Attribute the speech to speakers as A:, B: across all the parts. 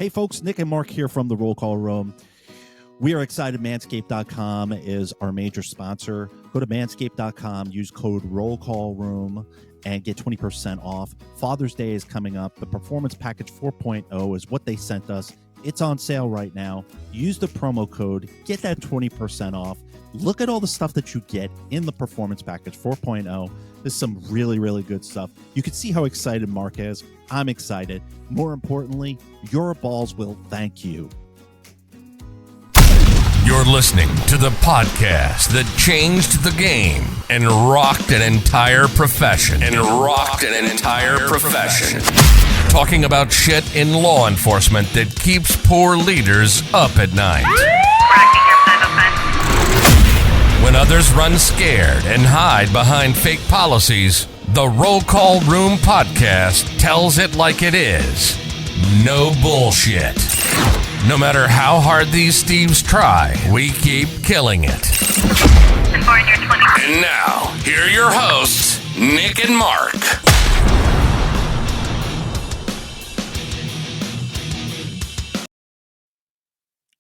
A: Hey folks, Nick and Mark here from the Roll Call Room. We are excited. Manscaped.com is our major sponsor. Go to manscaped.com, use code ROLLCALLROOM, and get 20% off. Father's Day is coming up. The Performance Package 4.0 is what they sent us. It's on sale right now. Use the promo code, get that 20% off. Look at all the stuff that you get in the Performance Package 4.0. There's some really, really good stuff. You can see how excited Mark is. I'm excited. More importantly, your balls will thank you.
B: You're listening to the podcast that changed the game and rocked an entire profession. Talking about shit in law enforcement that keeps poor leaders up at night. When others run scared and hide behind fake policies, the Roll Call Room podcast tells it like it is. No bullshit. No matter how hard these thieves try, we keep killing it. And now, here are your hosts, Nick and Mark.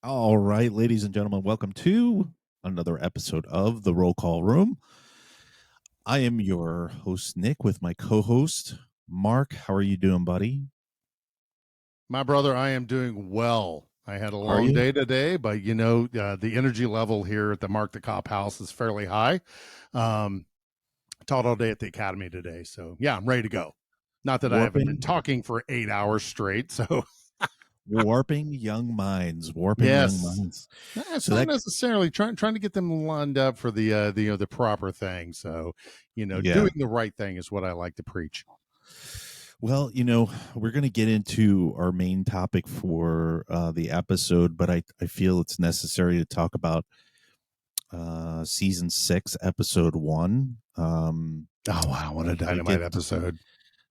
A: All right, ladies and gentlemen, welcome to another episode of the Roll Call Room. I am your host, Nick, with my co-host, Mark. How are you doing, buddy?
C: My brother, I am doing well. I had a long day today, but you know, the energy level here at the Mark the Cop house is fairly high. Taught all day at the academy today. So yeah, I'm ready to go. Not that I haven't been talking for 8 hours straight. So
A: warping young minds, young minds.
C: It's not necessarily trying to get them lined up for the proper thing. So, doing the right thing is what I like to preach.
A: Well, we're going to get into our main topic for the episode, but I feel it's necessary to talk about season 6, episode 1.
C: Oh wow, what a dynamite episode!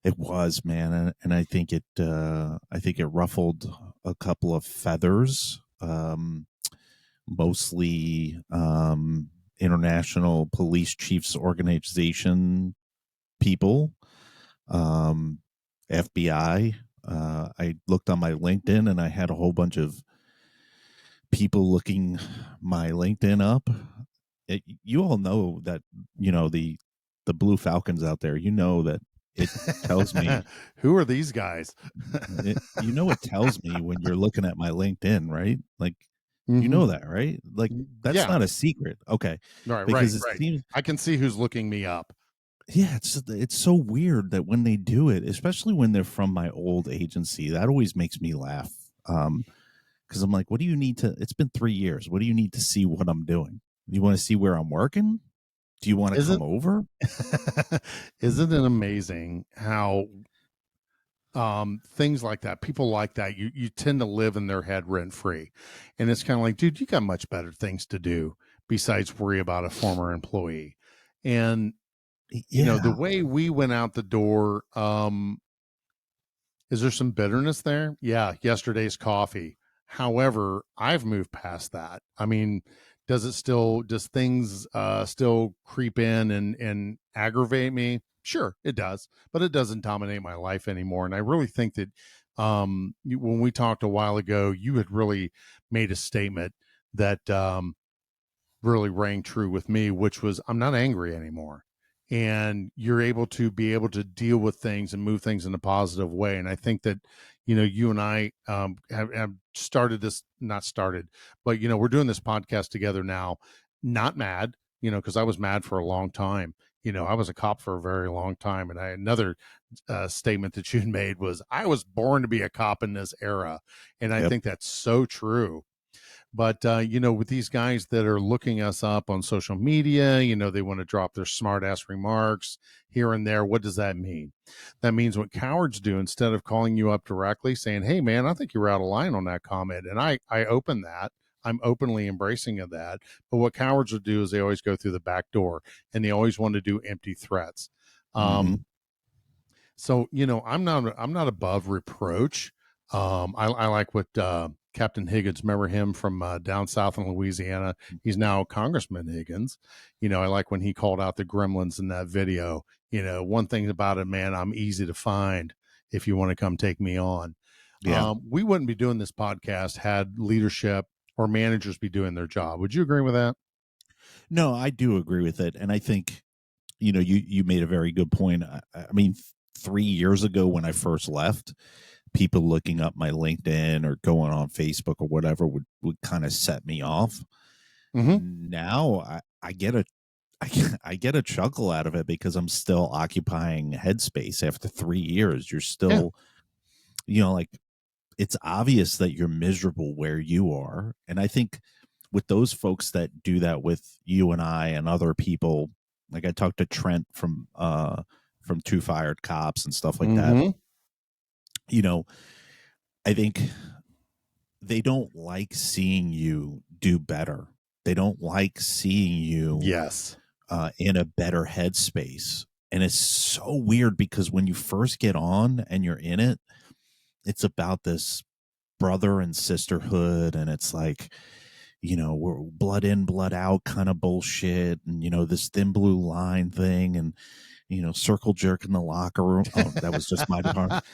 A: It was, man, and I think it ruffled a couple of feathers, mostly International Police Chiefs Organization people. FBI. I looked on my LinkedIn and I had a whole bunch of people looking my LinkedIn up. You all know that, the Blue Falcons out there, that it tells me.
C: Who are these guys?
A: It tells me when you're looking at my LinkedIn, right? Like, you know that, right? Like, that's not a secret. Okay.
C: Right. Seems, I can see who's looking me up.
A: Yeah, it's so weird that when they do it, especially when they're from my old agency, that always makes me laugh. Because I'm like, what do you need to? It's been 3 years. What do you need to see what I'm doing? You want to see where I'm working? Do you want to come over?
C: Isn't it amazing how things like that, people like that, you tend to live in their head rent free, and it's kind of like, dude, you got much better things to do besides worry about a former employee. And the way we went out the door, is there some bitterness there? Yeah, yesterday's coffee. However, I've moved past that. I mean, does things still creep in and aggravate me? Sure, it does, but it doesn't dominate my life anymore. And I really think that when we talked a while ago, you had really made a statement that really rang true with me, which was, I'm not angry anymore. And you're able to deal with things and move things in a positive way. And I think that, you and I have started this, not started, but, we're doing this podcast together now, not mad, because I was mad for a long time. I was a cop for a very long time. And another statement that you made was, I was born to be a cop in this era. And I think that's so true. But, with these guys that are looking us up on social media, they want to drop their smart ass remarks here and there. What does that mean? That means what cowards do, instead of calling you up directly saying, hey, man, I think you're out of line on that comment. And I open that. I'm openly embracing of that. But what cowards will do is they always go through the back door, and they always want to do empty threats. So, I'm not above reproach. I like what Captain Higgins, remember him from down south in Louisiana? He's now Congressman Higgins. I like when he called out the gremlins in that video. One thing about it, man, I'm easy to find if you want to come take me on.
A: Yeah.
C: We wouldn't be doing this podcast had leadership or managers be doing their job. Would you agree with that?
A: No, I do agree with it. And I think, you made a very good point. I mean, 3 years ago when I first left, people looking up my LinkedIn or going on Facebook or whatever would kind of set me off. Now I get a I get a chuckle out of it because I'm still occupying headspace after 3 years. You're still, like, it's obvious that you're miserable where you are. And I think with those folks that do that with you and I and other people, like I talked to Trent from Two Fired Cops and stuff like that. I think they don't like seeing you do better. They don't like seeing you in a better headspace. And it's so weird because when you first get on and you're in it, it's about this brother and sisterhood. And it's like, we're blood in, blood out kind of bullshit. And, this thin blue line thing. And, circle jerk in the locker room. Oh, that was just my department.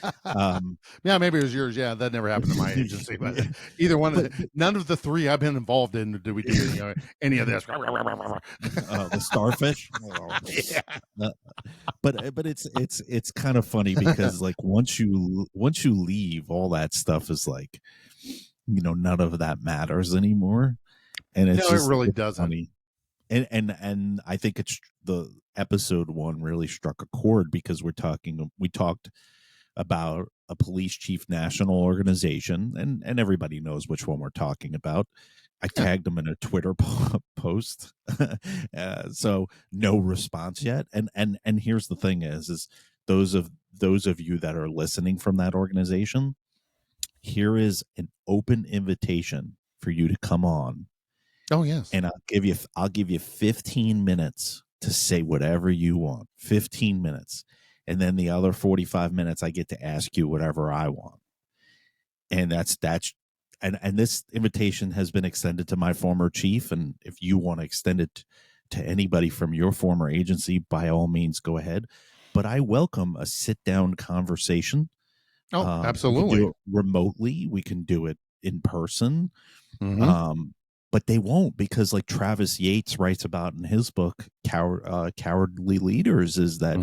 C: Yeah, maybe it was yours. Yeah, that never happened to my agency. But either one, none of the three I've been involved in did we do any of this.
A: The starfish. Yeah. But it's kind of funny because like once you leave, all that stuff is like, none of that matters anymore. And it
C: really doesn't.
A: Funny. And I think it's the episode 1 really struck a chord because we talked about a police chief national organization, and everybody knows which one we're talking about. I tagged them in a Twitter post, so no response yet. And here's the thing: is those of you that are listening from that organization, here is an open invitation for you to come on.
C: Oh yes,
A: and I'll give you 15 minutes to say whatever you want. 15 minutes, and then the other 45 minutes I get to ask you whatever I want. And that's and this invitation has been extended to my former chief. And if you want to extend it to anybody from your former agency, by all means, go ahead. But I welcome a sit-down conversation.
C: Oh, absolutely.
A: We can do it remotely. We can do it in person. But they won't, because like Travis Yates writes about in his book, Cowardly Leaders, is that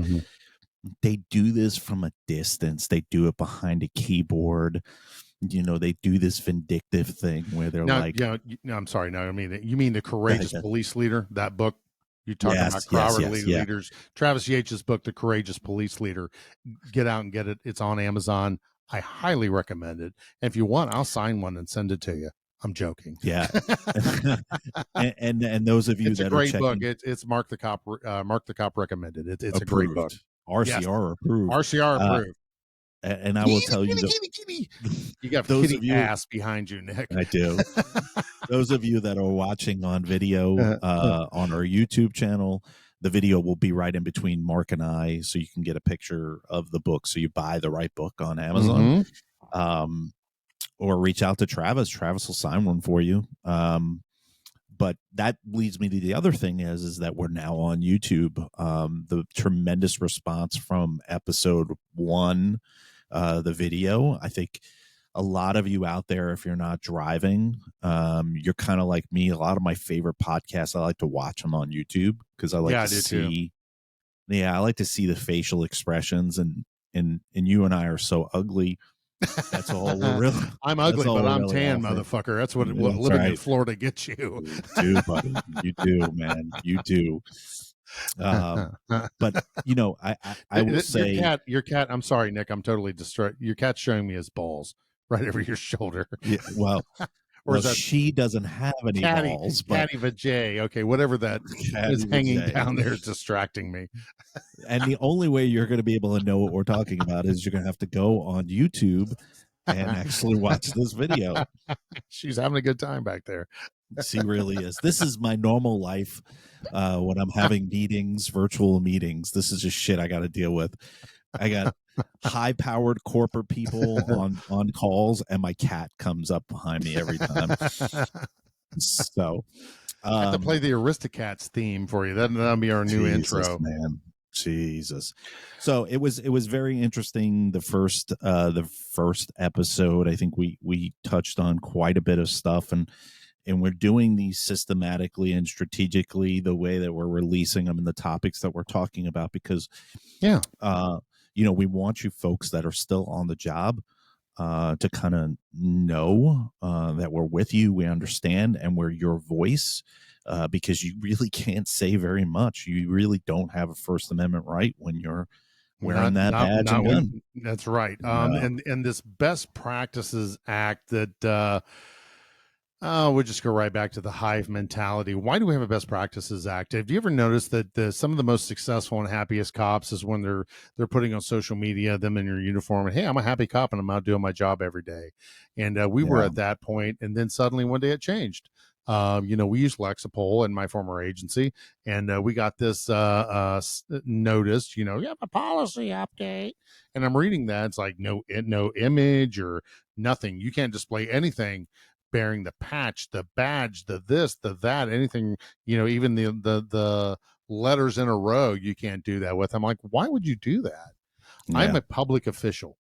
A: they do this from a distance. They do it behind a keyboard. They do this vindictive thing where they're
C: I'm sorry. No, I mean, you mean the Courageous Police Leader, that book you talking about cowardly leaders. Travis Yates' book, The Courageous Police Leader. Get out and get it. It's on Amazon. I highly recommend it. And if you want, I'll sign one and send it to you. I'm joking.
A: Yeah. and those of you
C: it's
A: that
C: a great
A: are
C: book. It's Mark the Cop. Mark the Cop recommended it. It's a great book.
A: RCR approved.
C: RCR approved.
A: And I will tell you,
C: you got those kitty ass behind you, Nick.
A: I do. Those of you that are watching on video on our YouTube channel, the video will be right in between Mark and I, so you can get a picture of the book. So you buy the right book on Amazon, or reach out to Travis. Travis will sign one for you. But that leads me to the other thing is that we're now on YouTube. The tremendous response from episode 1. The video, I think a lot of you out there, if you're not driving, you're kind of like me. A lot of my favorite podcasts, I like to watch them on YouTube because I like to see. I like to see the facial expressions, and you and I are so ugly. That's all we're really.
C: I'm ugly, but I'm tan, motherfucker. That's what living in Florida gets you.
A: You do, buddy. You do, man. You do. But I will say
C: your cat. I'm sorry, Nick. I'm totally distraught. Your cat's showing me his balls right over your shoulder.
A: Yeah, well, she doesn't have any balls.
C: Catty vajay. Okay, whatever that is hanging down there is distracting me.
A: And the only way you're going to be able to know what we're talking about is you're going to have to go on YouTube and actually watch this video.
C: She's having a good time back there.
A: She really is. This is my normal life when I'm having meetings, virtual meetings. This is just shit I got to deal with. I got high-powered corporate people on calls, and my cat comes up behind me every time. So
C: I have to play the Aristocats theme for you. That'll be our new intro.
A: Man. Jesus. So it was very interesting. The first episode, I think we touched on quite a bit of stuff, and we're doing these systematically and strategically the way that we're releasing them and the topics that we're talking about, because we want you folks that are still on the job to kind of know that we're with you, we understand, and we're your voice. Because you really can't say very much. You really don't have a First Amendment right when you're wearing that badge and gun.
C: That's right. And this Best Practices Act that we'll just go right back to the hive mentality. Why do we have a Best Practices Act? Have you ever noticed that some of the most successful and happiest cops is when they're putting on social media them in your uniform and, hey, I'm a happy cop and I'm out doing my job every day. And we were at that point, and then suddenly one day it changed. We use Lexapol in my former agency, and we got this notice, you have a policy update, and I'm reading that. It's like no image or nothing. You can't display anything bearing the patch, the badge, the this, the that, anything, even the letters in a row, you can't do that with. I'm like, why would you do that? Yeah. I'm a public official.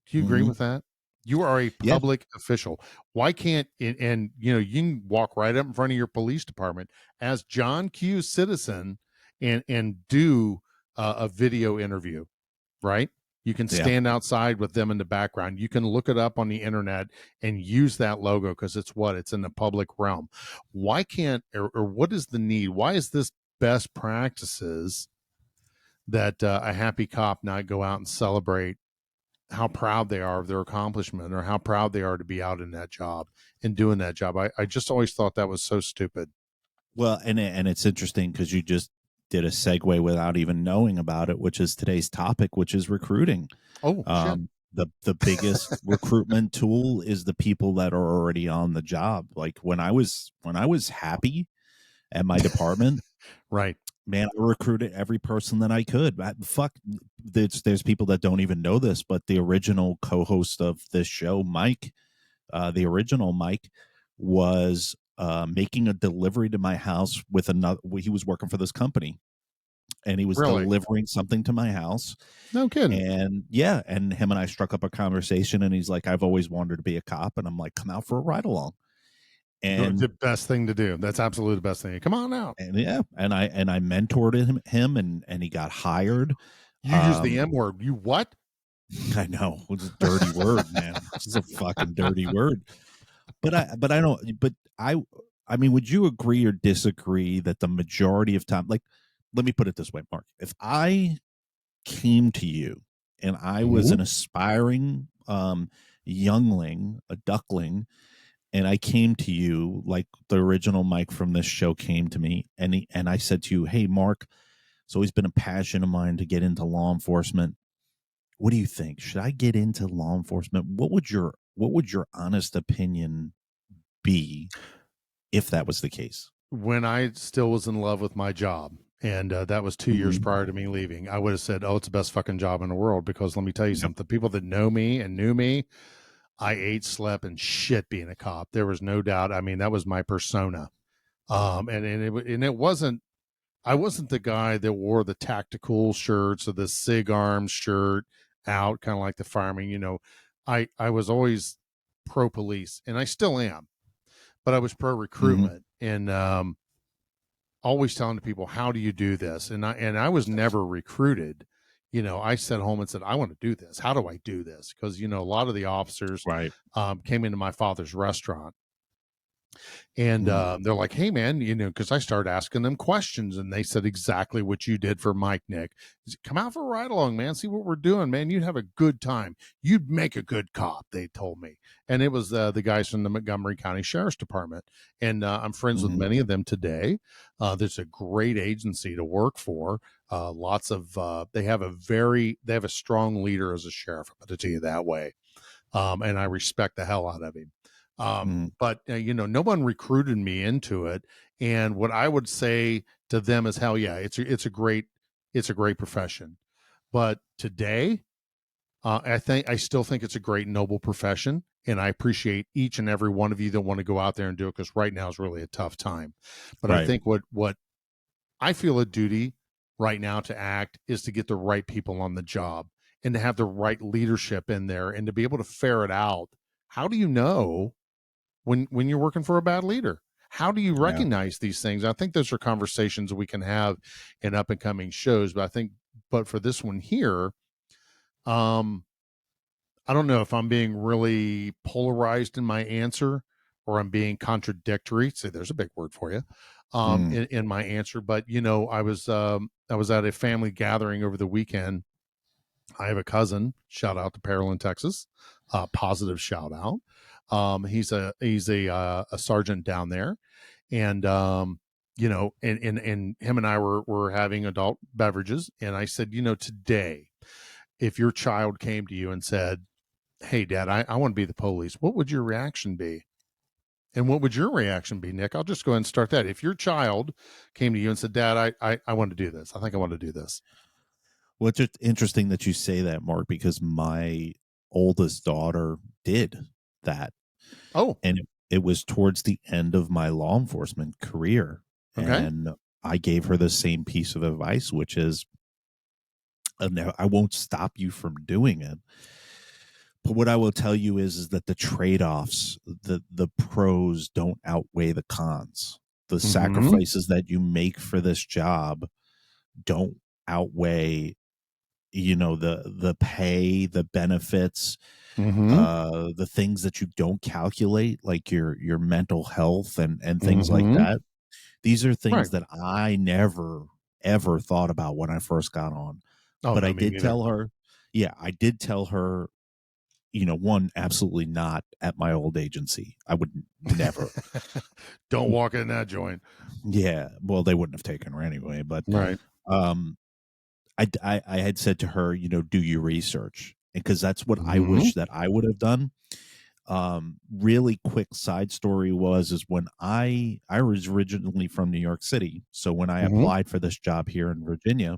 C: Do you agree with that? You are a public official. Why can't and you can walk right up in front of your police department as John Q. Citizen and do a video interview, right? You can stand outside with them in the background. You can look it up on the internet and use that logo because it's in the public realm. Why can't or what is the need? Why is this best practices that a happy cop not go out and celebrate how proud they are of their accomplishment or how proud they are to be out in that job and doing that job? I just always thought that was so stupid.
A: Well, and it's interesting because you just did a segue without even knowing about it, which is today's topic, which is recruiting.
C: Oh, shit.
A: The biggest recruitment tool is the people that are already on the job. Like when I was happy at my department,
C: right,
A: man, I recruited every person that I could. There's people that don't even know this, but the original co-host of this show, Mike, the original Mike, was making a delivery to my house with another. He was working for this company, and he was delivering something to my house.
C: No kidding.
A: And and him and I struck up a conversation, and he's like, "I've always wanted to be a cop," and I'm like, "Come out for a ride along." And
C: the best thing to do. That's absolutely the best thing. Come on out.
A: And I mentored him and he got hired.
C: You use the M word. You what?
A: I know. It's a dirty word, man. It's a fucking dirty word. But I mean, would you agree or disagree that the majority of time, like, let me put it this way, Mark, if I came to you and I was an aspiring youngling, a duckling, and I came to you like the original Mike from this show came to me, and I said to you, "Hey, Mark, it's always been a passion of mine to get into law enforcement. What do you think? Should I get into law enforcement?" What would your honest opinion be if that was the case?
C: When I still was in love with my job, and that was 2 years prior to me leaving, I would have said, "Oh, it's the best fucking job in the world." Because let me tell you something: people that know me and knew me, I ate, slept, and shit being a cop. There was no doubt. I mean, that was my persona. It wasn't, I wasn't the guy that wore the tactical shirts or the SIG Arms shirt out, kind of like the fireman. I was always pro police, and I still am, but I was pro recruitment and always telling the people, how do you do this? And I was never recruited. I sat home and said, I want to do this. How do I do this? Because, a lot of the officers came into my father's restaurant. And they're like, hey, man, because I started asking them questions, and they said exactly what you did for Mike, Nick. Come out for a ride along, man. See what we're doing, man. You'd have a good time. You'd make a good cop, they told me. And it was the guys from the Montgomery County Sheriff's Department. And I'm friends with many of them today. There's a great agency to work for. They have a strong leader as a sheriff, I'm going to tell you that way. And I respect the hell out of him. But no one recruited me into it. And what I would say to them is, hell yeah, it's a great profession. But today, I still think it's a great, noble profession. And I appreciate each and every one of you that want to go out there and do it, because right now is really a tough time. But I think what I feel a duty right now to act is to get the right people on the job and to have the right leadership in there and to be able to ferret out. How do you know when you're working for a bad leader? How do you recognize these things? I think those are conversations we can have in up and coming shows, but for this one here, I don't know if I'm being really polarized in my answer or I'm being contradictory. Say, there's a big word for you, in my answer. But I was at a family gathering over the weekend. I have a cousin. Shout out to Pearland, Texas. Positive shout out. He's a sergeant down there, and and him and I were having adult beverages, and I said, today, if your child came to you and said, "Hey, Dad, I want to be the police," what would your reaction be? And what would your reaction be, Nick? I'll just go ahead and start that. If your child came to you and said, "Dad, I want to do this. I think I want to do this."
A: Well, it's just interesting that you say that, Mark, because my oldest daughter did that.
C: Oh,
A: and it was towards the end of my law enforcement career.
C: Okay.
A: And I gave her the same piece of advice, which is, no, I won't stop you from doing it. But what I will tell you is that the trade-offs, the pros don't outweigh the cons. The sacrifices that you make for this job don't outweigh, the pay, the benefits, the things that you don't calculate, like your mental health and things like that. These are things that I never ever thought about when I first got on. But I did tell her, I did tell her, one, absolutely not at my old agency. I would never.
C: Don't walk in that joint.
A: Yeah, well, they wouldn't have taken her anyway. But I had said to her, do your research, because that's what I wish that I would have done. Really quick side story is when I was originally from New York City. So when I applied for this job here in Virginia,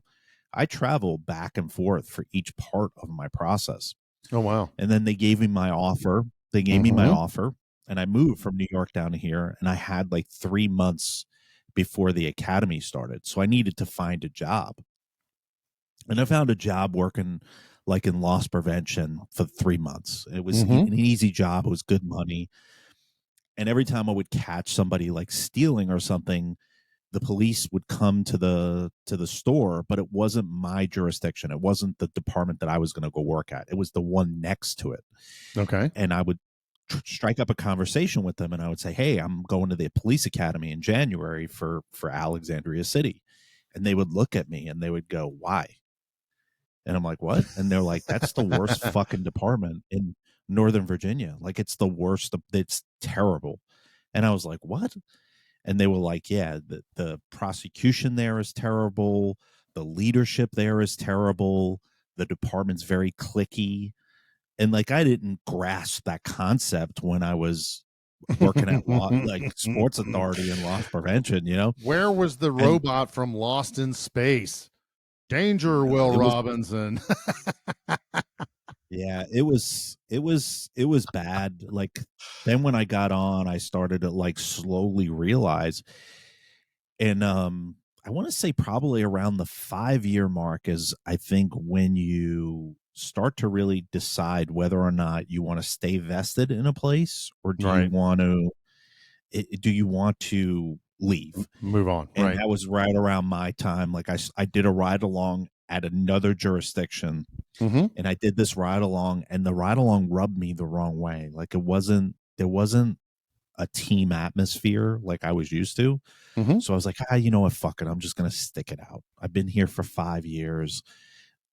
A: I traveled back and forth for each part of my process.
C: Oh, wow.
A: And then they gave me my offer. They gave me my offer, and I moved from New York down to here, and I had like 3 months before the academy started. So I needed to find a job. And I found a job working like in loss prevention for 3 months. It was an easy job. It was good money. And every time I would catch somebody like stealing or something, the police would come to the store, but it wasn't my jurisdiction. It wasn't the department that I was going to go work at. It was the one next to it.
C: Okay.
A: And I would strike up a conversation with them, and I would say, "Hey, I'm going to the police academy in January for Alexandria City." And they would look at me and they would go, "Why?" And I'm like, "What?" And they're like, "That's the worst fucking department in Northern Virginia. Like, it's the worst. It's terrible." And I was like, "What?" And they were like, "Yeah, the prosecution there is terrible. The leadership there is terrible. The department's very cliquey." And like, I didn't grasp that concept when I was working at like Sports Authority and loss prevention,
C: Where was the robot from Lost in Space? Danger, Will Robinson.
A: Yeah, it was bad. Like, then when I got on, I started to like slowly realize, and I want to say probably around the 5-year mark is, I think, when you start to really decide whether or not you want to stay vested in a place, or do you want to leave,
C: move on.
A: And that was right around my time. Like, I did a ride along at another jurisdiction, and I did this ride along, and the ride along rubbed me the wrong way. Like, there wasn't a team atmosphere like I was used to. So I was like, you know what, fuck it, I'm just gonna stick it out. I've been here for 5 years.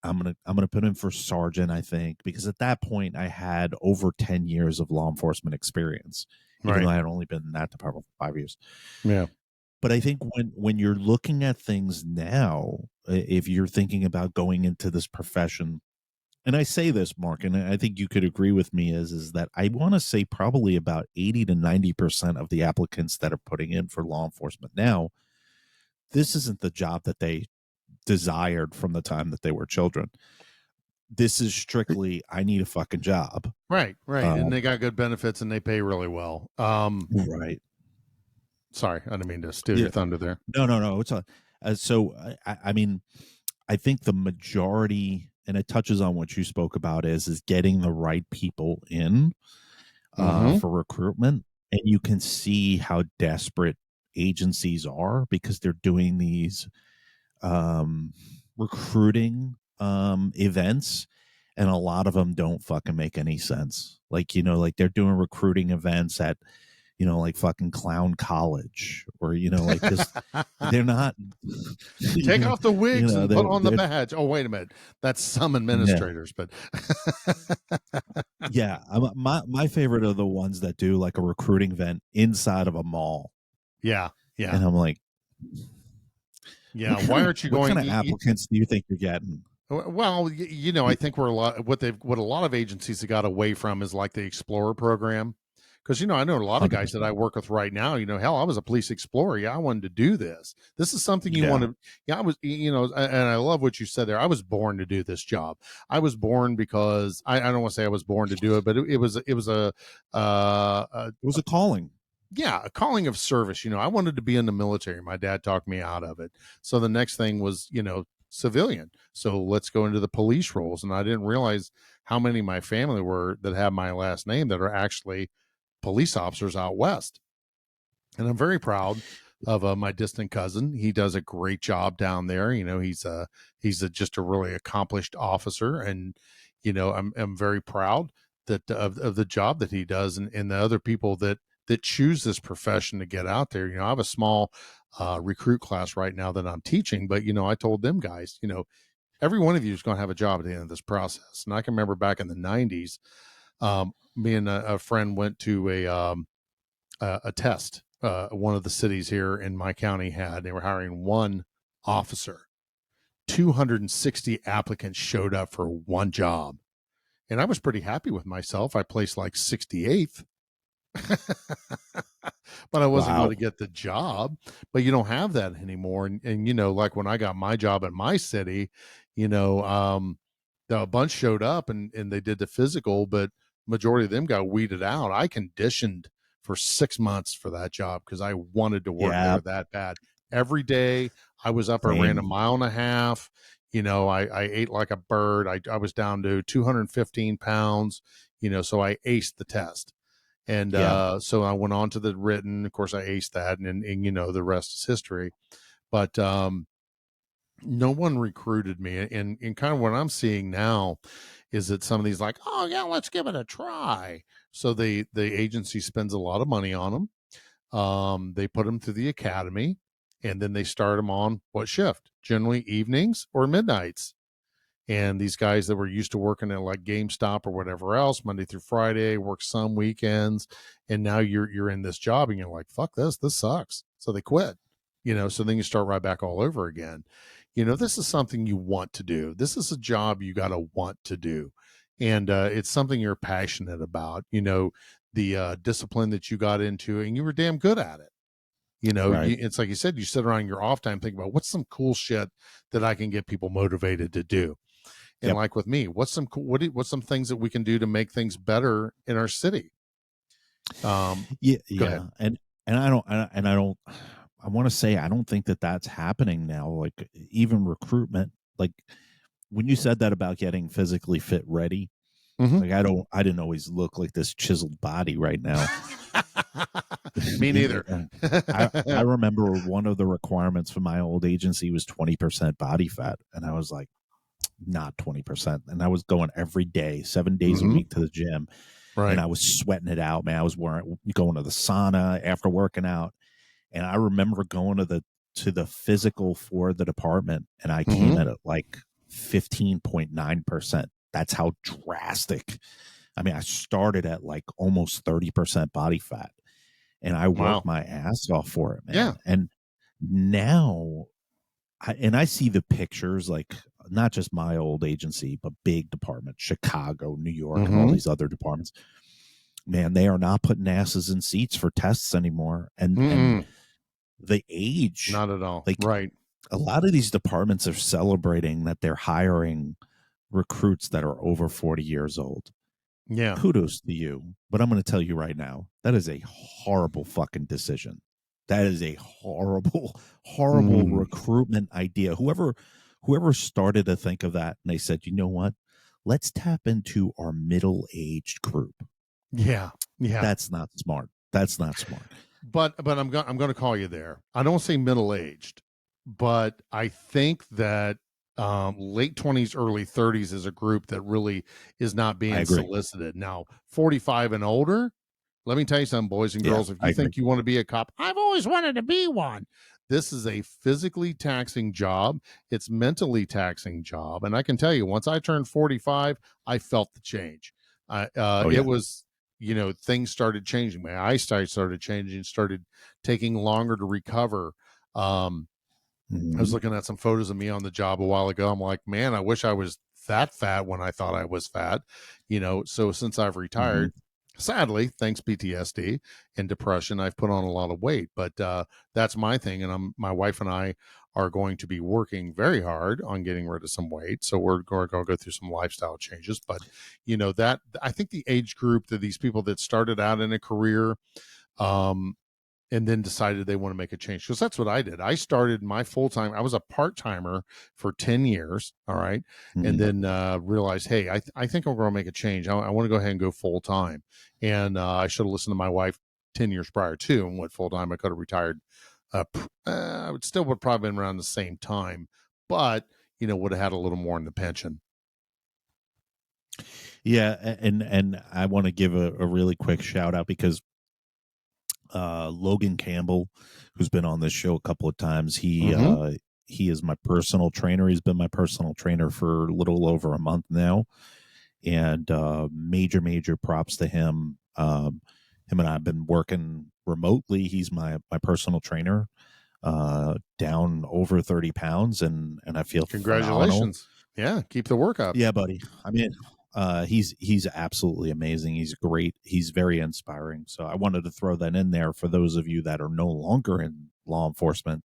A: I'm gonna put in for sergeant, I think, because at that point I had over 10 years of law enforcement experience, even though I had only been in that department for 5 years.
C: Yeah.
A: But I think when you're looking at things now, if you're thinking about going into this profession, and I say this, Mark, and I think you could agree with me, is that I want to say probably about 80 to 90% of the applicants that are putting in for law enforcement now, this isn't the job that they desired from the time that they were children. This is strictly, I need a fucking job.
C: Right. And they got good benefits and they pay really well.
A: Right.
C: Sorry, I didn't mean to steal your thunder there.
A: No. It's I mean, I think the majority, and it touches on what you spoke about, is getting the right people in for recruitment. And you can see how desperate agencies are because they're doing these recruiting events, and a lot of them don't fucking make any sense. Like, like they're doing recruiting events at, like fucking Clown College, or, like just, they're not.
C: Take off the wigs and put on the
A: they're
C: badge. Oh, wait a minute. That's some
A: yeah.
C: administrators, but
A: Yeah. My favorite are the ones that do like a recruiting event inside of a mall.
C: yeah.
A: And I'm like,
C: yeah. Why aren't you going?
A: What kind of applicants do you think you're getting?
C: Well, I think we're what a lot of agencies have got away from is like the Explorer program. Because, I know a lot of guys that I work with right now, hell, I was a police explorer. Yeah, I wanted to do this. This is something you want to, I was, and I love what you said there. I was born to do this job. I was born because I don't want to say I was born to do it, but it was a
A: calling.
C: Yeah, a calling of service. I wanted to be in the military. My dad talked me out of it. So the next thing was, civilian. So let's go into the police roles. And I didn't realize how many of my family were that have my last name that are actually police officers out west. And I'm very proud of my distant cousin. He does a great job down there. He's just a really accomplished officer. And, I'm very proud that of the job that he does, and the other people that choose this profession to get out there. I have a small recruit class right now that I'm teaching, but, I told them guys, every one of you is going to have a job at the end of this process. And I can remember back in the 90s, me and a friend went to a test. One of the cities here in my county they were hiring one officer. 260 applicants showed up for one job. And I was pretty happy with myself. I placed like 68th. But I wasn't going to get the job. But you don't have that anymore. And like when I got my job in my city, a bunch showed up and they did the physical, but majority of them got weeded out. I conditioned for 6 months for that job because I wanted to work there that bad. Every day I was up, I ran 1.5 miles. I ate like a bird. I was down to 215 pounds, so I aced the test. And so I went on to the written. Of course, I aced that, and the rest is history. But no one recruited me. And kind of what I'm seeing now is that some of these like, oh, yeah, let's give it a try. So the agency spends a lot of money on them. They put them through the academy, and then they start them on what shift? Generally evenings or midnights. And these guys that were used to working at like GameStop or whatever else, Monday through Friday, work some weekends, and now you're in this job and you're like, fuck this sucks. So they quit, so then you start right back all over again. This is something you want to do. This is a job you got to want to do. And it's something you're passionate about, the discipline that you got into, and you were damn good at it. Right. It's like you said, you sit around your off time thinking about what's some cool shit that I can get people motivated to do. And like with me, what's some things that we can do to make things better in our city?
A: Yeah. And I want to say, I don't think that that's happening now. Like even recruitment, like when you said that about getting physically fit ready, like I didn't always look like this chiseled body right now.
C: Me neither.
A: I remember one of the requirements for my old agency was 20% body fat. And I was like, not 20%. And I was going every day, 7 days a week to the gym. Right. And I was sweating it out, man. I was going to the sauna after working out. And I remember going to the physical for the department, and I came at it like 15.9%. That's how drastic. I mean, I started at like almost 30% body fat, and I worked my ass off for it, man. Yeah. And now I see the pictures, like not just my old agency, but big departments, Chicago, New York, and all these other departments. Man, they are not putting asses in seats for tests anymore. And the age,
C: not at all.
A: Like, right. A lot of these departments are celebrating that they're hiring recruits that are over 40 years old.
C: Yeah.
A: Kudos to you. But I'm going to tell you right now, that is a horrible fucking decision. That is a horrible, horrible recruitment idea. Whoever started to think of that, and they said, you know what? Let's tap into our middle-aged group.
C: Yeah.
A: That's not smart. That's not smart.
C: But I'm going to call you there. I don't say middle-aged, but I think that late 20s, early 30s is a group that really is not being solicited. Now, 45 and older, let me tell you something, boys and girls, if you think you want to be a cop, I've always wanted to be one. This is a physically taxing job. It's mentally taxing job. And I can tell you, once I turned 45, I felt the change. It was, things started changing. My eyesight started changing, started taking longer to recover. I was looking at some photos of me on the job a while ago. I'm like, man, I wish I was that fat when I thought I was fat. So since I've retired, sadly, thanks PTSD and depression, I've put on a lot of weight, but that's my thing. And my wife and I are going to be working very hard on getting rid of some weight. So we're going to go through some lifestyle changes. But, that I think the age group that these people that started out in a career, and then decided they want to make a change, because that's what I did. I started my full-time, I was a part-timer for 10 years. All right. And then realized, hey, I think I'm going to make a change. I want to go ahead and go full-time. And I should have listened to my wife 10 years prior to and went full-time. I could have retired. I would probably been around the same time, but, would have had a little more in the pension.
A: Yeah. And I want to give a really quick shout out, because Logan Campbell, who's been on this show a couple of times, he is my personal trainer. He's been my personal trainer for a little over a month now, and major props to him. Him and I have been working remotely. He's my personal trainer, down over 30 pounds, and I feel
C: congratulations. Phenomenal. Yeah, keep the work up.
A: Yeah, buddy. I mean, he's absolutely amazing. He's great. He's very inspiring. So I wanted to throw that in there for those of you that are no longer in law enforcement.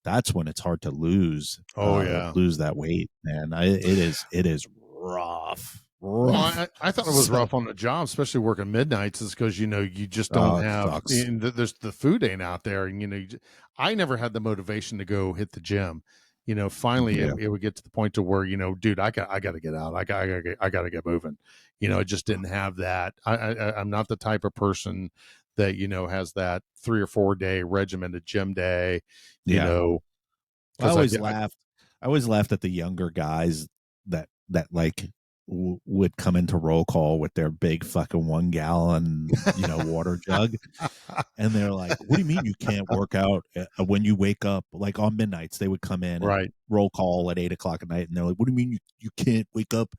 A: That's when it's hard to lose. Lose that weight, man. It is rough.
C: Well, I thought it was rough on the job, especially working midnights, is because you just don't have. There's the food ain't out there, and I never had the motivation to go hit the gym. Finally it would get to the point to where, dude, I got to get out. I got to get moving. I just didn't have that. I'm not the type of person that, has that 3 or 4 day regimented gym day, I
A: always laughed at the younger guys that like would come into roll call with their big fucking 1 gallon, water jug. And they're like, what do you mean you can't work out when you wake up? Like on midnights, they would come in and roll call at 8 o'clock at night. And they're like, what do you mean you can't wake up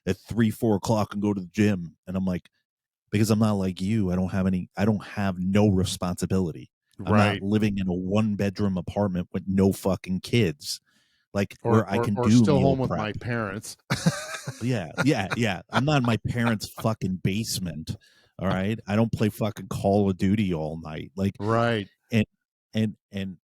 A: at 3, 4 o'clock and go to the gym? And I'm like, because I'm not like you. I don't have no responsibility. I'm not living in a 1-bedroom apartment with no fucking kids. Like where I can do
C: still home
A: prep
C: with my parents.
A: Yeah. I'm not in my parents' fucking basement. All right. I don't play fucking Call of Duty all night. Like, and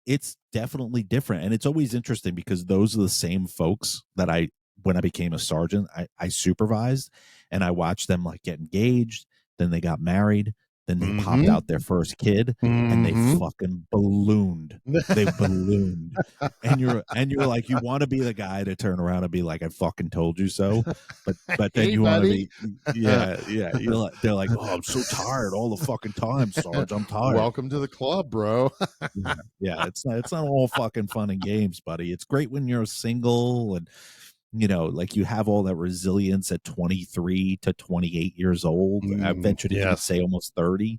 A: it's definitely different. And it's always interesting because those are the same folks that when I became a sergeant, I supervised, and I watched them like get engaged. Then they got married. Then they popped out their first kid, and they fucking ballooned. They ballooned, and you're like, you want to be the guy to turn around and be like, "I fucking told you so," but then you want to be, yeah. You're like, they're like, "Oh, I'm so tired all the fucking time, Sarge. I'm tired."
C: Welcome to the club, bro.
A: Yeah, it's not all fucking fun and games, buddy. It's great when you're single and. Like you have all that resilience at 23 to 28 years old. I venture to even say almost 30.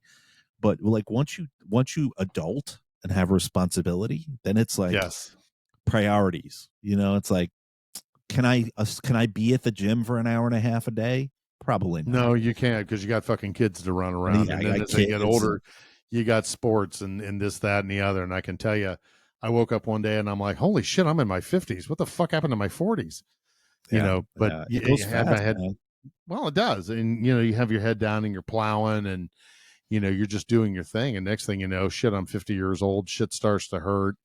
A: But like once you adult and have responsibility, then it's like priorities. It's like, can I be at the gym for an hour and a half a day? Probably not.
C: No, you can't, because you got fucking kids to run around. And then as they get older, you got sports and this, that, and the other. And I can tell you, I woke up one day and I'm like, holy shit, I'm in my 50s. What the fuck happened to my 40s? But
A: it goes fast,
C: my head.
A: man.
C: Well, it does. And, you have your head down and you're plowing and, you're just doing your thing. And next thing you know, shit, I'm 50 years old. Shit starts to hurt.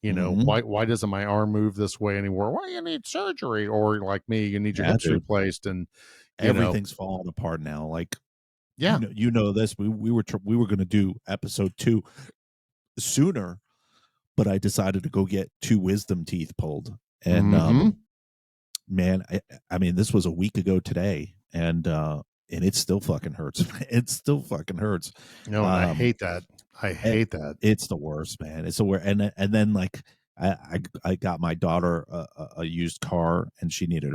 C: Why doesn't my arm move this way anymore? Well, you need surgery. Or like me, you need your hips replaced. And
A: everything's falling apart now. Like,
C: this.
A: We were going to do episode 2 sooner, but I decided to go get 2 wisdom teeth pulled. And man, I mean, this was a week ago today, and it still fucking hurts. It still fucking hurts.
C: No, and I hate that. I hate that.
A: It's the worst, man. It's the worst. And then like I got my daughter a used car, and she needed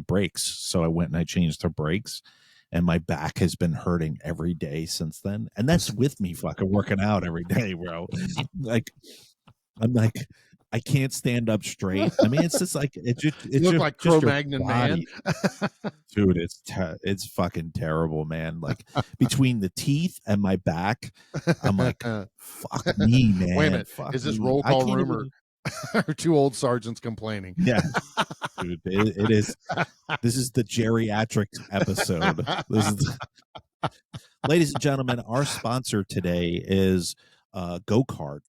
A: brakes, so I went and I changed her brakes, and my back has been hurting every day since then. And that's with me fucking working out every day, bro. Like I'm like, I can't stand up straight. I mean, it's just like it's
C: you look
A: just,
C: like
A: just
C: Cro-Magnon man.
A: Dude, it's fucking terrible, man. Like between the teeth and my back, I'm like, fuck me, man.
C: Wait a minute,
A: fuck
C: is this
A: me.
C: roll call rumor? Or 2 old sergeants complaining?
A: Yeah, dude, it is. This is the geriatric episode. Ladies and gentlemen, our sponsor today is Go-Kart.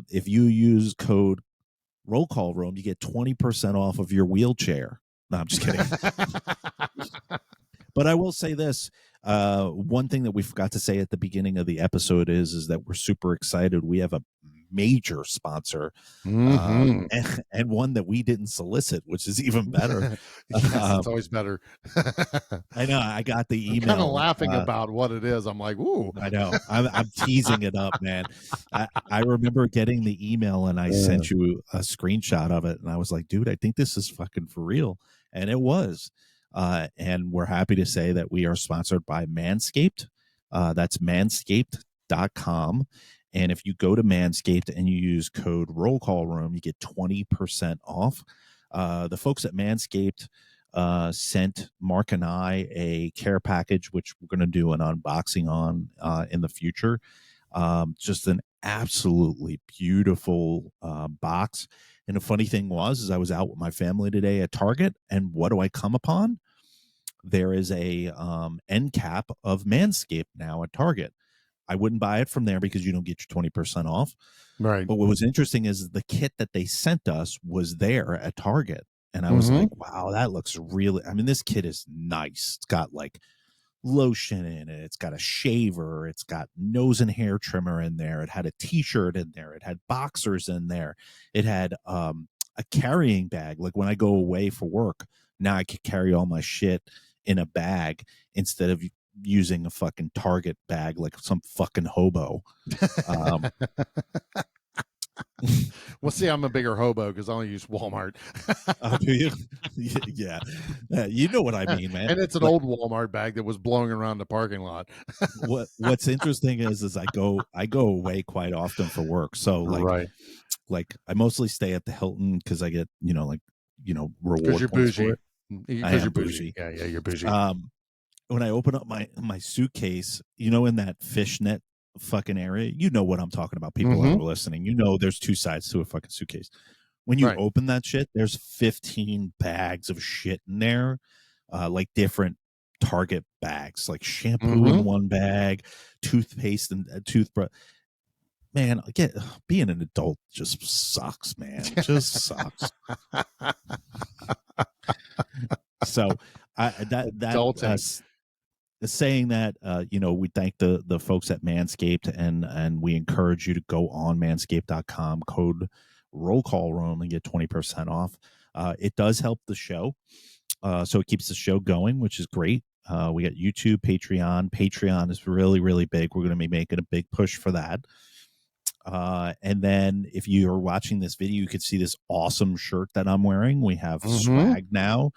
A: If you use code Roll Call Room, you get 20% off of your wheelchair. No, I'm just kidding. But I will say this. One thing that we forgot to say at the beginning of the episode is that we're super excited. We have a major sponsor, and one that we didn't solicit, which is even better.
C: Yes, it's always better.
A: I know. I got the email.
C: I'm kind of laughing about what it is. I'm like, ooh.
A: I know. I'm teasing it up, man. I remember getting the email, and I sent you a screenshot of it, and I was like, dude, I think this is fucking for real. And it was. And we're happy to say that we are sponsored by Manscaped. That's manscaped.com. And if you go to Manscaped and you use code Roll Call Room, you get 20% off. The folks at Manscaped sent Mark and I a care package, which we're going to do an unboxing on in the future. Just an absolutely beautiful box. And the funny thing is I was out with my family today at Target, and what do I come upon? There is a end cap of Manscaped now at Target. I wouldn't buy it from there because you don't get your 20% off.
C: Right.
A: But what was interesting is the kit that they sent us was there at Target. And I was like, wow, that looks really, I mean, this kit is nice. It's got like lotion in it. It's got a shaver. It's got nose and hair trimmer in there. It had a t-shirt in there. It had boxers in there. It had a carrying bag. Like when I go away for work, now I can carry all my shit in a bag instead of using a fucking Target bag like some fucking hobo.
C: Well, see, I'm a bigger hobo because I only use Walmart.
A: Do you? Yeah. You know what I mean, man.
C: And it's an old Walmart bag that was blowing around the parking lot.
A: What's interesting is I go away quite often for work. So like I mostly stay at the Hilton because I get reward
C: because you're
A: points
C: bougie.
A: for it.
C: Because you're bougie. Yeah, you're bougie.
A: When I open up my suitcase, in that fishnet fucking area, you know what I'm talking about. People that are listening, there's 2 sides to a fucking suitcase. When you open that shit, there's 15 bags of shit in there, like different Target bags, like shampoo in one bag, toothpaste and toothbrush. Man, being an adult just sucks, man. It just sucks. So saying that, we thank the folks at Manscaped, and we encourage you to go on manscaped.com, code Roll Call Room, and get 20% off. It does help the show. So it keeps the show going, which is great. We got YouTube, Patreon. Patreon is really, really big. We're going to be making a big push for that. And then if you're watching this video, you can see this awesome shirt that I'm wearing. We have swag now.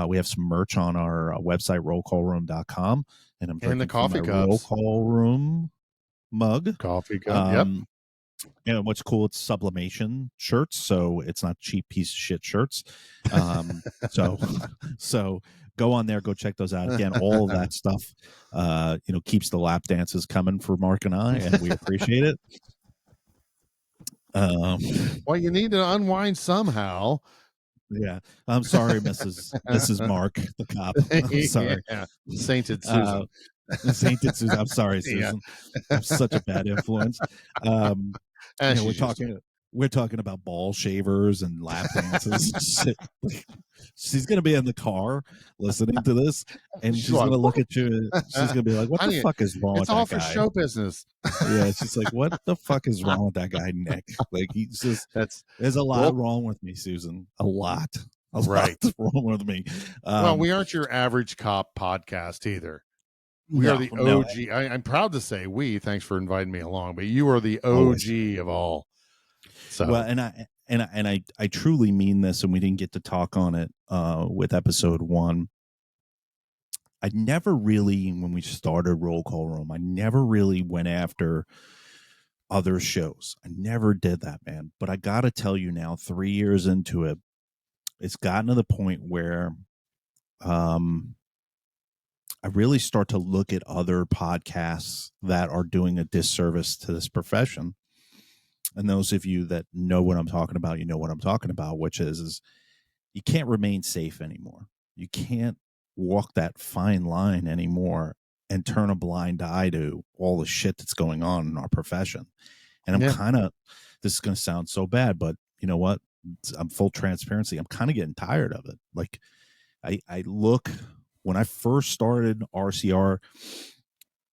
A: We have some merch on our website, rollcallroom.com. And I'm drinking
C: the coffee cups.
A: Roll Call Room mug.
C: Coffee cup,
A: And what's cool, it's sublimation shirts, so it's not cheap piece of shit shirts. So go on there, go check those out. Again, all of that stuff, keeps the lap dances coming for Mark and I, and we appreciate it.
C: Well, you need to unwind somehow.
A: Yeah, I'm sorry, Mrs. Mark, the cop. I'm sorry,
C: Sainted Susan.
A: Sainted Susan. I'm sorry, Susan. I'm such a bad influence. We're talking. we're talking about ball shavers and lap dances. She's gonna be in the car listening to this, and she's
C: like,
A: gonna look at you. She's gonna be like, "What the
C: honey,
A: fuck is wrong
C: it's
A: with
C: all
A: that
C: for
A: guy?"
C: show business.
A: Yeah, she's like, "What the fuck is wrong with that guy, Nick?" Like he's just
C: That's
A: there's a lot
C: well,
A: wrong with me, Susan. A lot
C: right.
A: wrong with me.
C: Well, we aren't your average cop podcast either. We are
A: No,
C: the
A: no.
C: OG. I'm proud to say we. Thanks for inviting me along, but you are the
A: Always.
C: OG of all. So
A: Well, and I truly mean this, and we didn't get to talk on it with episode 1. I never really, when we started Roll Call Room, I never really went after other shows. I never did that, man. But I got to tell you now, 3 years into it, it's gotten to the point where I really start to look at other podcasts that are doing a disservice to this profession. And those of you that know what I'm talking about, you know what I'm talking about, which is you can't remain safe anymore. You can't walk that fine line anymore and turn a blind eye to all the shit that's going on in our profession. And I'm kind of, this is going to sound so bad, but you know what? I'm full transparency. I'm kind of getting tired of it. Like I look, when I first started RCR,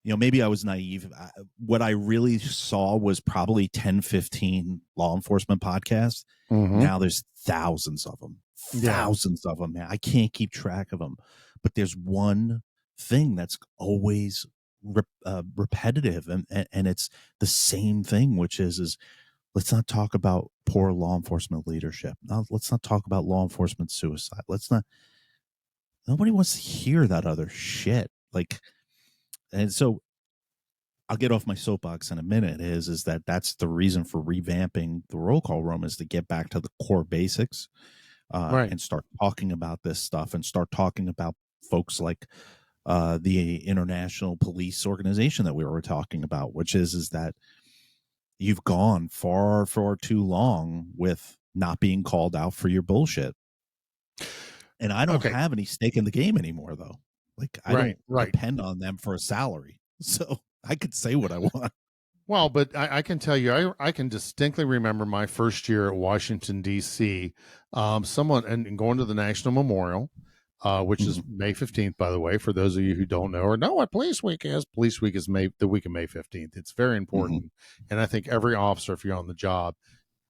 A: you know, maybe I was naive. What I really saw was probably 10, 15 law enforcement podcasts. Now there's thousands of them, man. I can't keep track of them, but there's one thing that's always repetitive, and it's the same thing, which is let's not talk about poor law enforcement leadership. No, let's not talk about law enforcement suicide. Nobody wants to hear that other shit. Like, and so I'll get off my soapbox in a minute is that that's the reason for revamping the Roll Call Room, is to get back to the core basics and start talking about this stuff, and start talking about folks like the International Police Organization that we were talking about, which is that you've gone far, far too long with not being called out for your bullshit. And I don't have any stake in the game anymore, though. Like, I don't depend on them for a salary. So I could say what I want.
C: Well, but I can tell you, I can distinctly remember my first year at Washington, D.C. Someone and going to the National Memorial, which is May 15th, by the way, for those of you who don't know or know what Police Week is. Police Week is the week of May 15th. It's very important. And I think every officer, if you're on the job,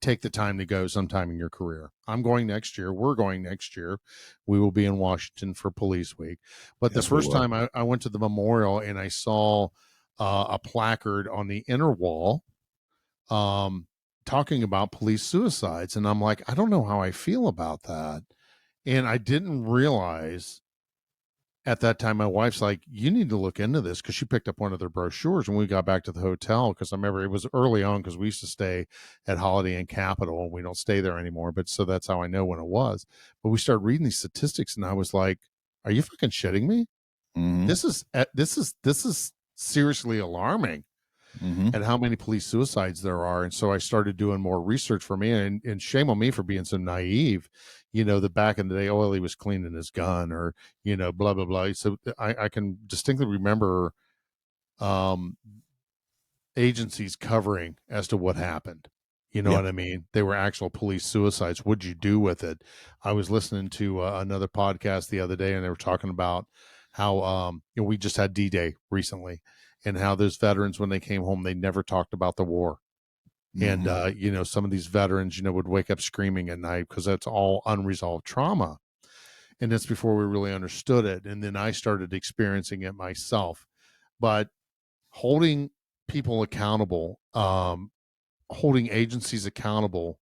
C: take the time to go sometime in your career. I'm going next year. We're going next year. We will be in Washington for Police Week. But the first time I went to the memorial and I saw a placard on the inner wall talking about police suicides. And I'm like, I don't know how I feel about that. And I didn't realize at that time, my wife's like, you need to look into this, because she picked up one of their brochures when we got back to the hotel. Because I remember it was early on, because we used to stay at Holiday Inn Capitol, and we don't stay there anymore. But so that's how I know when it was. But we started reading these statistics, and I was like, are you fucking shitting me? This is seriously alarming. And how many police suicides there are. And so I started doing more research for me, and shame on me for being so naive, you know, that back in the day, he was cleaning his gun, or, you know, blah, blah, blah. So I can distinctly remember agencies covering as to what happened. You know what I mean? They were actual police suicides. What'd you do with it? I was listening to another podcast the other day, and they were talking about how you know, we just had D-Day recently, and how those veterans, when they came home, they never talked about the war. And, you know, some of these veterans, you know, would wake up screaming at night because that's all unresolved trauma. And that's before we really understood it. And then I started experiencing it myself. But holding people accountable, holding agencies accountable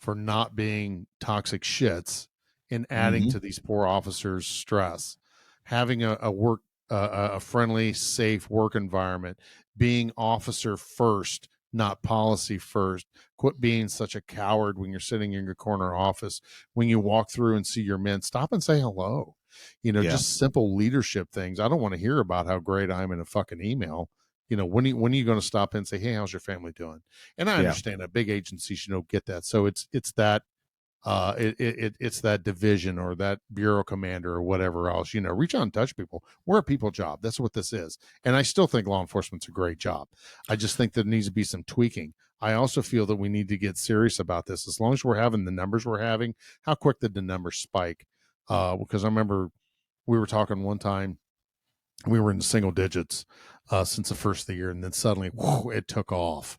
C: for not being toxic shits, and adding to these poor officers' stress, having a friendly, safe work environment, being officer first, not policy first. Quit being such a coward when you're sitting in your corner office. When you walk through and see your men, stop and say hello. You know, just simple leadership things. I don't want to hear about how great I am in a fucking email. You know, when are you going to stop and say, hey, how's your family doing? And I understand that big agencies, you know, get that. So it's that it's that division or that bureau commander or whatever else, you know, reach out and touch people. We're a people job. That's what this is. And I still think law enforcement's a great job. I just think there needs to be some tweaking. I also feel that we need to get serious about this. As long as we're having the numbers we're having, how quick did the numbers spike? Because I remember we were talking one time, we were in single digits since the first of the year, and then suddenly it took off.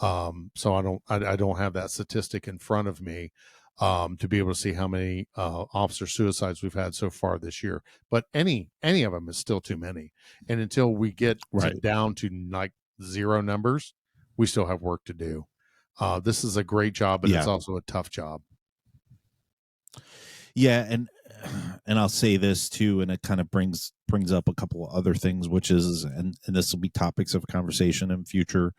C: So I don't have that statistic in front of me to be able to see how many officer suicides we've had so far this year. But any of them is still too many. And until we get down to like zero numbers, we still have work to do. This is a great job, but it's also a tough job.
A: Yeah, and I'll say this too, and it kind of brings up a couple of other things, which is, and this will be topics of conversation in future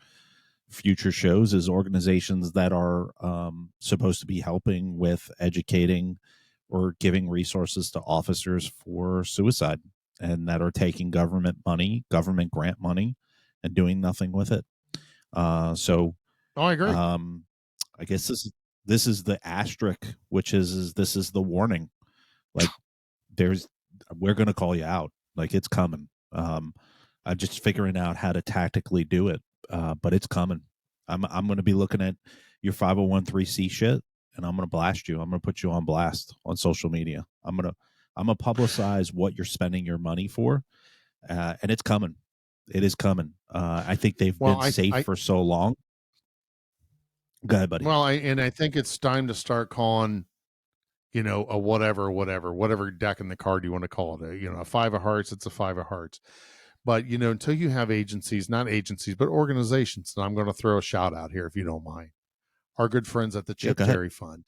A: shows, is organizations that are supposed to be helping with educating or giving resources to officers for suicide, and that are taking government grant money, and doing nothing with it. So
C: I agree.
A: I guess this is the asterisk, which is this is the warning. Like, we're going to call you out. Like, it's coming. I'm just figuring out how to tactically do it, but it's coming. I'm going to be looking at your 501(c)(3) shit, and I'm going to blast you. I'm going to put you on blast on social media. I'm going to publicize what you're spending your money for, and it's coming. It is coming. I think they've been safe for so long. Go ahead, buddy.
C: Well, I think it's time to start calling, a whatever deck in the card you want to call it. A 5 of hearts, it's a 5 of hearts. But, until you have not agencies, but organizations, and I'm going to throw a shout out here if you don't mind. Our good friends at the Chip Terry Fund.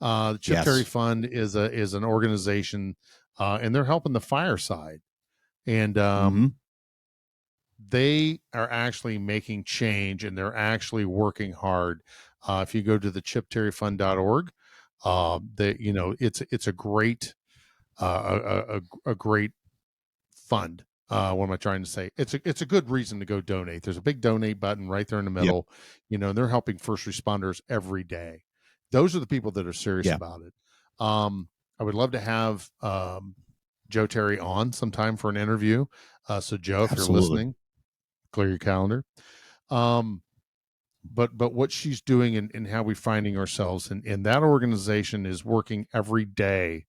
C: The Chip Terry Fund is an organization, and they're helping the fire side. And they are actually making change, and they're actually working hard. If you go to the chipterryfund.org, it's a great a great fund. What am I trying to say? It's a good reason to go donate. There's a big donate button right there in the middle. Yep. They're helping first responders every day. Those are the people that are serious about it. I would love to have Joe Terry on sometime for an interview. So Joe, if you're listening, clear your calendar. But what she's doing and how we're finding ourselves, and that organization is working every day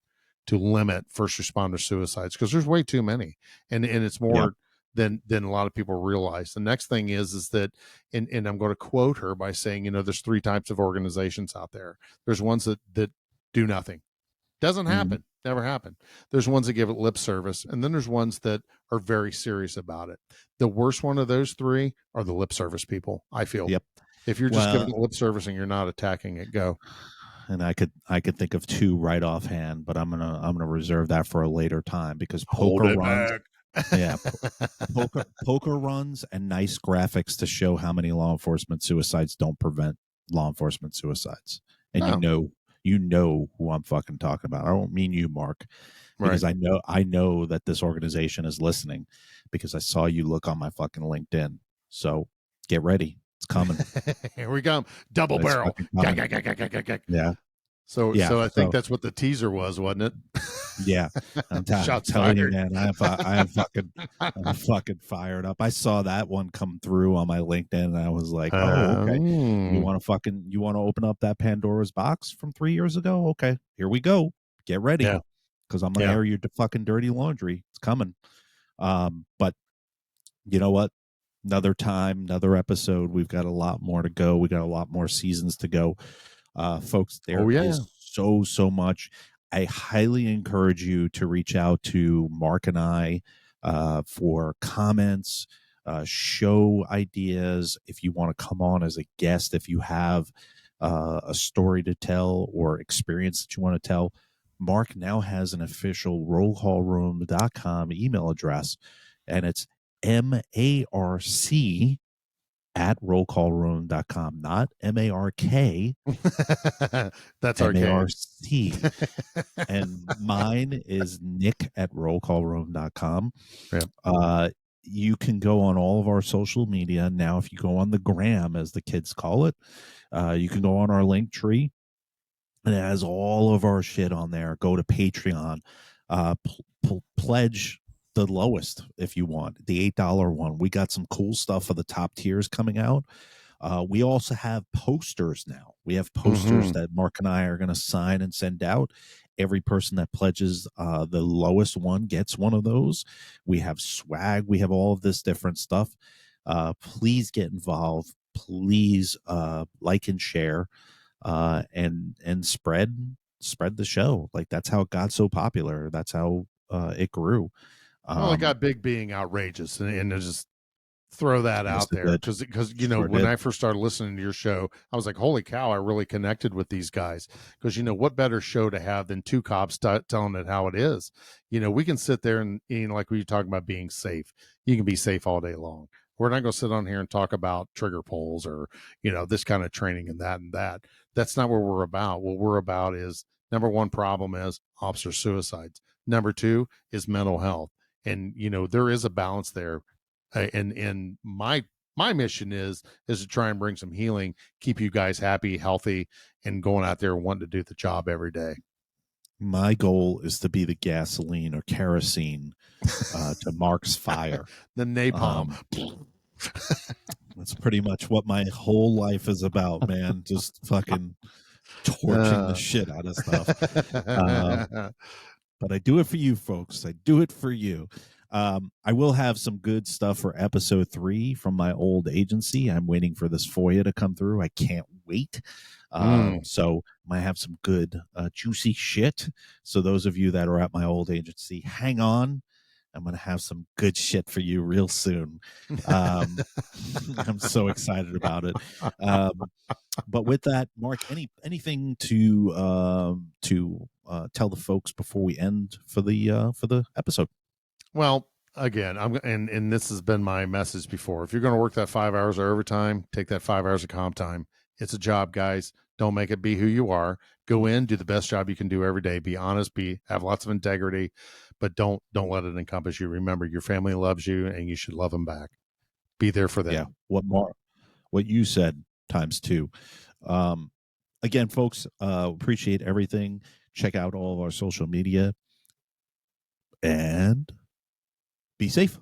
C: to limit first responder suicides, because there's way too many, and it's more than a lot of people realize. The next thing is that, and I'm going to quote her by saying, there's 3 types of organizations out there. There's ones that do nothing. Doesn't happen. Never happened. There's ones that give it lip service, and then there's ones that are very serious about it. The worst one of those 3 are the lip service people, I feel.
A: Yep.
C: If you're just giving it lip service and you're not attacking it, go.
A: And I could think of 2 right offhand, but I'm gonna reserve that for a later time, because poker runs, poker runs and nice graphics to show how many law enforcement suicides don't prevent law enforcement suicides. And you know who I'm fucking talking about. I don't mean you, Mark, because I know that this organization is listening, because I saw you look on my fucking LinkedIn. So get ready. It's coming.
C: Here we come. Double barrel.
A: Yeah.
C: So I think that's what the teaser was, wasn't it?
A: Yeah. I'm telling you, man, I am fucking fired up. I saw that one come through on my LinkedIn, and I was like, oh, okay. You want to open up that Pandora's box from 3 years ago? Okay, here we go. Get ready. Because I'm going to air your fucking dirty laundry. It's coming. But you know what? Another time, another episode. We've got a lot more to go. We got a lot more seasons to go. Folks, there is so much. I highly encourage you to reach out to Mark and I for comments, show ideas. If you want to come on as a guest, if you have a story to tell or experience that you want to tell, Mark now has an official rollcallroom.com email address, and it's MARC at rollcallroom.com, not MARK.
C: That's
A: MARC. And mine is Nick at rollcallroom.com. You can go on all of our social media. Now, if you go on the gram, as the kids call it, you can go on our link tree, and it has all of our shit on there. Go to Patreon, pledge the lowest if you want, the $8 one. We got some cool stuff for the top tiers coming out. We also have posters now. We have posters
C: Mhm.
A: that Mark and I are going to sign and send out. Every person that pledges the lowest one gets one of those. We have swag. We have all of this different stuff. Please get involved. Please like and share and spread the show. Like, that's how it got so popular. That's how it grew.
C: Well, it got big being outrageous, and just throw that
A: Yes,
C: out
A: it
C: there
A: did.
C: because
A: Sure
C: when
A: did.
C: I first started listening to your show, I was like, holy cow, I really connected with these guys. Because what better show to have than two cops telling it how it is. We can sit there and like we were talking about being safe. You can be safe all day long. We're not going to sit on here and talk about trigger pulls or this kind of training and that. That's not what we're about. What we're about is, number one problem is officer suicides. Number two is mental health. And there is a balance there. And my mission is to try and bring some healing, keep you guys happy, healthy, and going out there wanting to do the job every day.
A: My goal is to be the gasoline or kerosene to Mark's fire.
C: The napalm.
A: That's pretty much what my whole life is about, man. Just fucking torching the shit out of stuff. But I do it for you folks. I do it for you. I will have some good stuff for episode 3 from my old agency. I'm waiting for this FOIA to come through. I can't wait. So I might have some good juicy shit. So those of you that are at my old agency, hang on. I'm going to have some good shit for you real soon. I'm so excited about it. But with that, Mark, anything to tell the folks before we end for the episode?
C: Well, again, and this has been my message before. If you're going to work that 5 hours of overtime, take that 5 hours of comp time. It's a job, guys. Don't make it be who you are. Go in, do the best job you can do every day. Be honest, have lots of integrity, but don't let it encompass you. Remember, your family loves you, and you should love them back. Be there for them.
A: Yeah, what you said times 2. Again, folks, appreciate everything. Check out all of our social media and be safe.